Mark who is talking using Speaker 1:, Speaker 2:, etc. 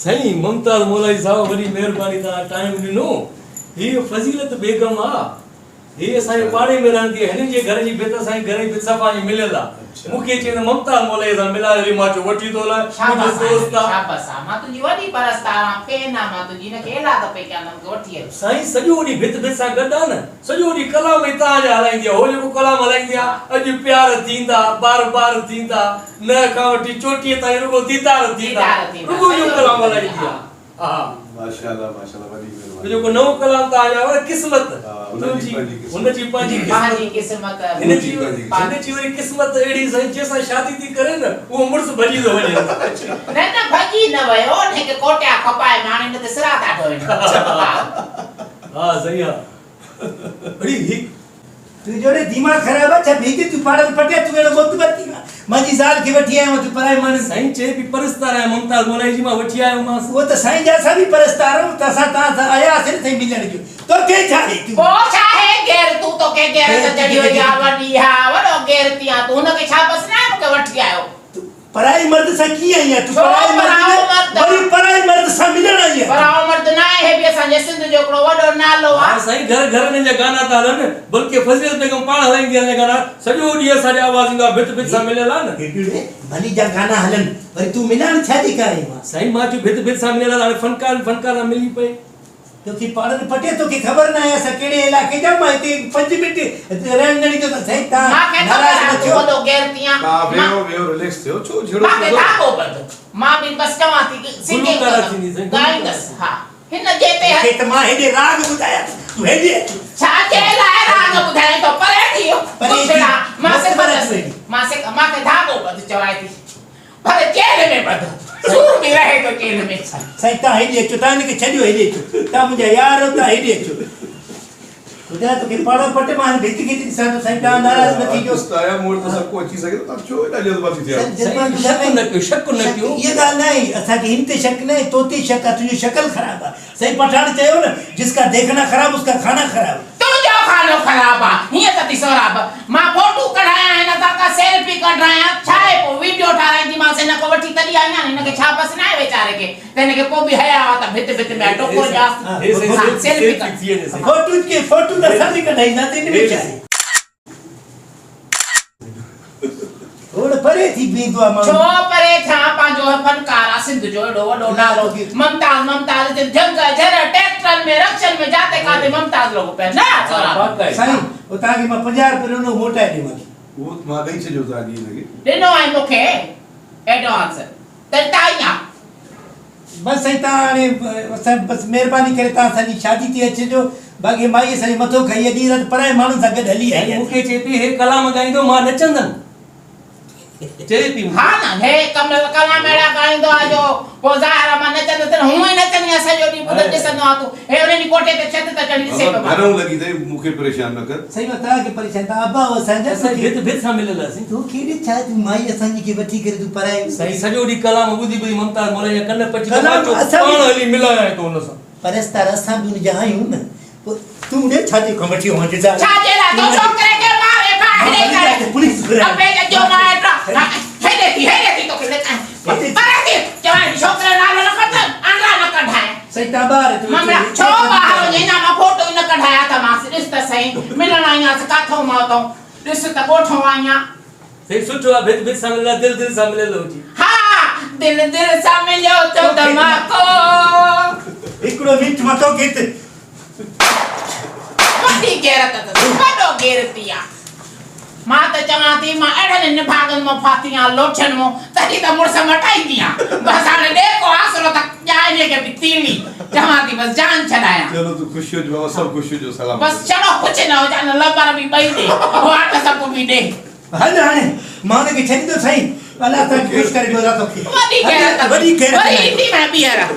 Speaker 1: सही मुमताज मौलाई साहब बड़ी मेहरबानी ता टाइम दिनो ये फजीलत बेगम आ ये साई पाड़े में रहंदी है जे घर जी बेता साई घर जी सफा मिलेला मुखे चे मुमताज मौलाई सा मिला रे माचो वठी तो ला मुझे दोस्ता
Speaker 2: शाबाश मा तुजी वडी परस्तारा फेना मा तुजी ने केला तो पे क्या नम वठी
Speaker 1: साई सजोडी भित भित सा गडा न सजोडी कलाम में ताज हलाईंदी हो जो कलाम हलाईंदी अज प्यार थींदा बार बार थींदा न कावटी चोटी ता रुगो दीदार थींदा रुगो जो कलाम हलाईंदी हां
Speaker 3: माशाल्लाह वडी मेहरबानी
Speaker 1: जो को नव कलाम ता आया किस्मत उन जी पाजी
Speaker 2: किस्मत
Speaker 1: इन जी वरी किस्मत एड़ी सही जैसा शादी थी करे न वो मुर्स भजी तो वने
Speaker 2: न भजी न वयो ने के कोट्या खपाए माने ने ते सरा ठाठो
Speaker 1: हां सही है बड़ी ही
Speaker 4: तू जोड़े दिमाग खराब है छे भीती तू पाड़ल पटे तू एनो बोत बत्ती माजी साल की वठी आयो तू पराई मन
Speaker 1: सही चे भी परस्तार है मुमताज मौलाई जी मा वठी आयो मास
Speaker 4: वो तो साईं जैसा भी परस्तारो तसा ता आया से नहीं मिलण जो तो के छाड़ी तू
Speaker 2: वो चाहे गेर तू तो के गेर से चढ़ी हो जा वडी हा वडो गेर तिया तू न के छा बस ना के वठी आयो
Speaker 4: पराई मर्द सा की आई है तू पराई मर्द सा मिलण आई है
Speaker 2: पराओ मर्द ना है भी असा जे सिंध जो कड़ो वडो नालो आ
Speaker 1: सही घर घर ने गाना ता हलन बल्कि फजीलत बेगम पाण हलाईंदी ने गाना सजो डी साडे आवाज इंदा भित भित सा मिलेला न
Speaker 4: भली जा गाना हलन वरी तू मिलण छादी काई मा
Speaker 1: सही मा जो भित भित सा मिलेला फनकार मिली पे
Speaker 4: तो की पाड़ल पटे तो की खबर ना है सा केड़े इलाके जा मा ते 5 मिनट रहन नडी तो सही ता
Speaker 2: मा के
Speaker 4: नाराज न
Speaker 2: तो तो गेर तिया
Speaker 3: वेओ रिलैक्स थियो छो झेड़ो
Speaker 2: मा के धागो बद मा भी बस चवा थी सिंगे गाई दस हां हिन जेते
Speaker 4: के त मा हेडे राग बुधाया तू हेडे
Speaker 2: छा के लाए राग बुधाए तो परे थियो पुछड़ा मा से बदस मा के धागो बद चवाई थी पर जेल में बद सूर भी रहे तो जेल में
Speaker 4: सैता हेडे चुताने के छडियो हेडे ता मुझे यार होता हेडे छु खुदा तो के पाड़ो पटे मान भीती की सैता नाराज न थी जो
Speaker 3: आया मोड़ तो सबको अच्छी सके तो छो एडा जल्दबाजी थियो
Speaker 1: शक न क्यों
Speaker 4: ये गाल नहीं असा के हिंते शक नहीं तोती शक तुझे शक्ल खराब है सही पठान चाहिए ना जिसका देखना खराब उसका खाना खराब
Speaker 2: तू जो खानो खराब आ ये तती सराब मां फोटो कढाया है ना ता का सेल्फी कढाया छाए को वीडियो उठाई दी मां से न को वठी तली आया न के छा बस ना बेचारे के तेने के को भी हया आता भित भित में टोको जा सेल्फी कर
Speaker 4: फोटो दा शादी कढाई ना तेने बेचारे ओड़ परे थी बींदवा मां
Speaker 2: छो परे था पांजो फनकार सिंध जो डो वडो नालो ममताज जंग जर ट्रैक्टर में रक्षण में जाते काते ममताज लोग पे ना छोरा
Speaker 4: सही उता के मैं 50 रुपए नो मोटा दी मगी
Speaker 3: वो मां दई से जो तागी लगे
Speaker 2: दिनो आई मुखे एडवांस ते ताया
Speaker 4: बस सैता ने बस मेहरबानी करे ता सनी शादी थी अचे जो बाकी माई सनी मथो खई दी रात पराए मानु सा गड हली आई
Speaker 1: मुखे चेती हे कलाम गाइंदो मां नचंदन चेती
Speaker 2: हां ना हे कमल कलाम मेरा गाइंदो आजो पोजारा मन नचंद त हूं ही नचनी सजो दी बुध दिसनो आ तू हे ओने नी कोटे पे छत त चढ़ी से
Speaker 3: घरों लगी दे मुखे परेशान न कर
Speaker 4: सही बता के परेशान ता अब्बा वो संजय
Speaker 1: असा भित भित सा मिलेला सी
Speaker 4: तू केड़ी छा तू माई असांजी के वठी करे तू पराए
Speaker 1: सही सजो डी कलाम बुधी बुधी ममताज मौलाई कन्न पची
Speaker 4: कलाम
Speaker 1: पाचो
Speaker 4: असां
Speaker 1: पाण हली मिलाया है तो उन सा
Speaker 4: परस्ता रस्ता भी जहां हूं ना तू ने छाती कमठी हो जा
Speaker 2: छाजे ला तो छोकरे के मारे फाड़े करे
Speaker 4: पुलिस
Speaker 2: अबे जो मार हे देखी तो के परे के जवान छोकरे नालो न कट आंगला न कढाए
Speaker 4: सैता बार तू
Speaker 2: ममरा छो बाहर जे ना मा फोटो न कढाया था मां से रिश्ता सही मिलण आया से काथो मा तो रिश्ता गोठो आया
Speaker 1: सही सुठो आ भित भित सा मिलेला दिल सा मिलेलो जी
Speaker 2: हां दिल सा मिलो तो तमाको
Speaker 4: इकड़ो मिंट मतो गीत
Speaker 2: वडी गेरत त वडो गेरतिया मां त चवाती मां एडन ने भागन में फातिया लोठन में तही त मुरस मटाई दिया बस आने देखो आसरो तक जाने के बितीली चवाती बस जान छडाया
Speaker 3: चलो तू खुश हो जो सब खुश हो जो सलाम
Speaker 2: बस चलो कुछ न हो जाने लबर भी बई दे वो आट सब भी दे
Speaker 4: हल हाने मां ने के छनी तो सही अल्लाह तक खुश करे जो रातो की
Speaker 2: वडी गेरत
Speaker 4: वडी
Speaker 2: वडी हिंदी में बियारा